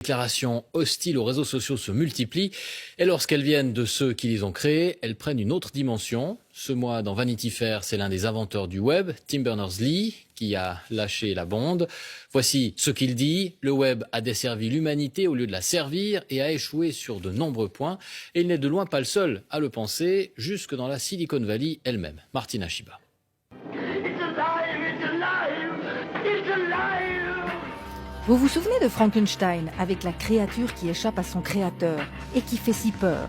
Les déclarations hostiles aux réseaux sociaux se multiplient et lorsqu'elles viennent de ceux qui les ont créés, elles prennent une autre dimension. Ce mois, dans Vanity Fair, c'est l'un des inventeurs du web, Tim Berners-Lee, qui a lâché la bombe. Voici ce qu'il dit. Le web a desservi l'humanité au lieu de la servir et a échoué sur de nombreux points. Et il n'est de loin pas le seul à le penser, jusque dans la Silicon Valley elle-même. Martina Shiba. Vous vous souvenez de Frankenstein avec la créature qui échappe à son créateur et qui fait si peur?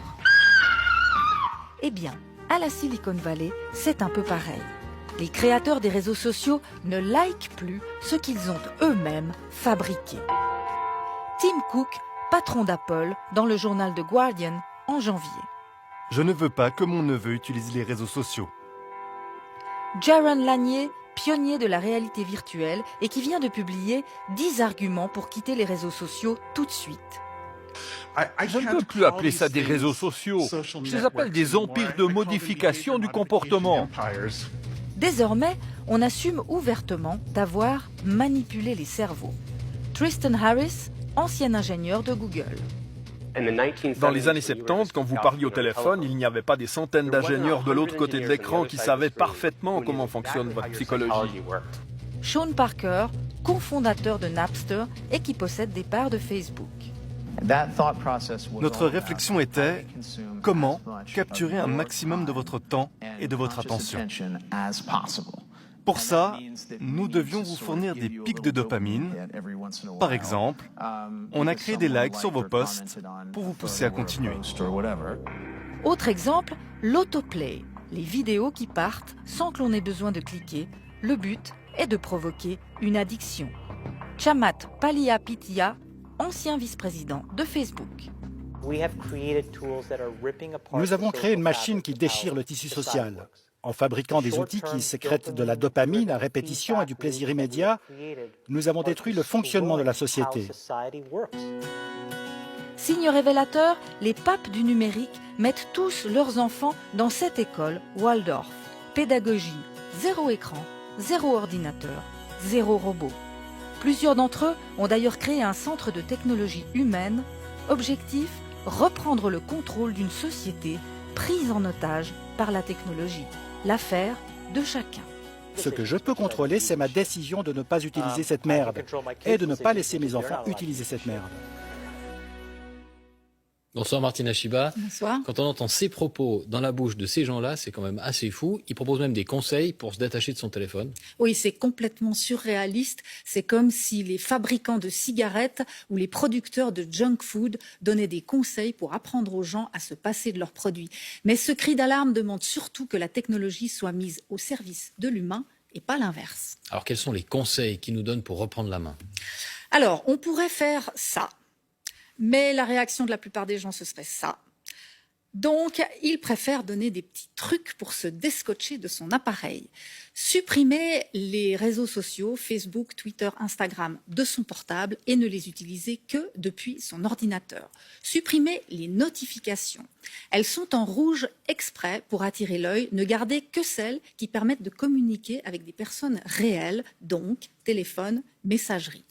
Eh bien, à la Silicon Valley, c'est un peu pareil. Les créateurs des réseaux sociaux ne likent plus ce qu'ils ont eux-mêmes fabriqué. Tim Cook, patron d'Apple, dans le journal The Guardian en janvier. Je ne veux pas que mon neveu utilise les réseaux sociaux. Jaron Lanier, pionnier de la réalité virtuelle et qui vient de publier 10 arguments pour quitter les réseaux sociaux tout de suite. Je ne peux plus appeler ça des réseaux sociaux. Je les appelle des empires de modification du comportement. Désormais, on assume ouvertement d'avoir manipulé les cerveaux. Tristan Harris, ancien ingénieur de Google. Dans les années 70, quand vous parliez au téléphone, il n'y avait pas des centaines d'ingénieurs de l'autre côté de l'écran qui savaient parfaitement comment fonctionne votre psychologie. Sean Parker, cofondateur de Napster et qui possède des parts de Facebook. Notre réflexion était comment capturer un maximum de votre temps et de votre attention. Pour ça, nous devions vous fournir des pics de dopamine. Par exemple, on a créé des likes sur vos posts pour vous pousser à continuer. Autre exemple, l'autoplay, les vidéos qui partent sans que l'on ait besoin de cliquer. Le but est de provoquer une addiction. Chamath Palihapitiya, ancien vice-président de Facebook. Nous avons créé une machine qui déchire le tissu social. En fabriquant des outils qui sécrètent de la dopamine à répétition et du plaisir immédiat, nous avons détruit le fonctionnement de la société. Signe révélateur, les papes du numérique mettent tous leurs enfants dans cette école Waldorf. Pédagogie, zéro écran, zéro ordinateur, zéro robot. Plusieurs d'entre eux ont d'ailleurs créé un centre de technologie humaine. Objectif, reprendre le contrôle d'une société prise en otage par la technologie. L'affaire de chacun. Ce que je peux contrôler, c'est ma décision de ne pas utiliser cette merde et de ne pas laisser mes enfants utiliser cette merde. Bonsoir Martina Shiba. Bonsoir. Quand on entend ces propos dans la bouche de ces gens-là, c'est quand même assez fou. Ils proposent même des conseils pour se détacher de son téléphone. Oui, c'est complètement surréaliste. C'est comme si les fabricants de cigarettes ou les producteurs de junk food donnaient des conseils pour apprendre aux gens à se passer de leurs produits. Mais ce cri d'alarme demande surtout que la technologie soit mise au service de l'humain et pas l'inverse. Alors quels sont les conseils qu'ils nous donnent pour reprendre la main? Alors, on pourrait faire ça. Mais la réaction de la plupart des gens, ce serait ça. Donc, ils préfèrent donner des petits trucs pour se descotcher de son appareil. Supprimer les réseaux sociaux, Facebook, Twitter, Instagram, de son portable et ne les utiliser que depuis son ordinateur. Supprimer les notifications. Elles sont en rouge exprès pour attirer l'œil. Ne garder que celles qui permettent de communiquer avec des personnes réelles, donc téléphone, messagerie.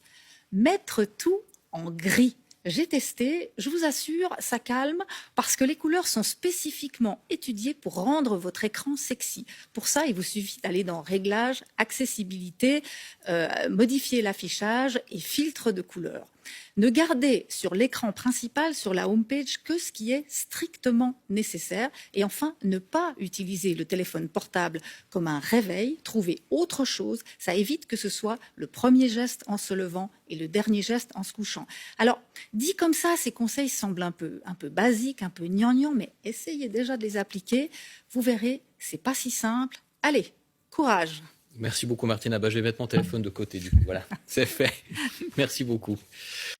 Mettre tout en gris. J'ai testé, je vous assure, ça calme parce que les couleurs sont spécifiquement étudiées pour rendre votre écran sexy. Pour ça, il vous suffit d'aller dans Réglages, Accessibilité, modifier l'affichage et filtre de couleurs. Ne gardez sur l'écran principal, sur la homepage, que ce qui est strictement nécessaire. Et enfin, ne pas utiliser le téléphone portable comme un réveil. Trouvez autre chose. Ça évite que ce soit le premier geste en se levant et le dernier geste en se couchant. Alors, dit comme ça, ces conseils semblent un peu basiques, un peu gnangnan, mais essayez déjà de les appliquer. Vous verrez, c'est pas si simple. Allez, courage. Merci beaucoup Martina. Je vais mettre mon téléphone de côté du coup. Voilà, c'est fait. Merci beaucoup.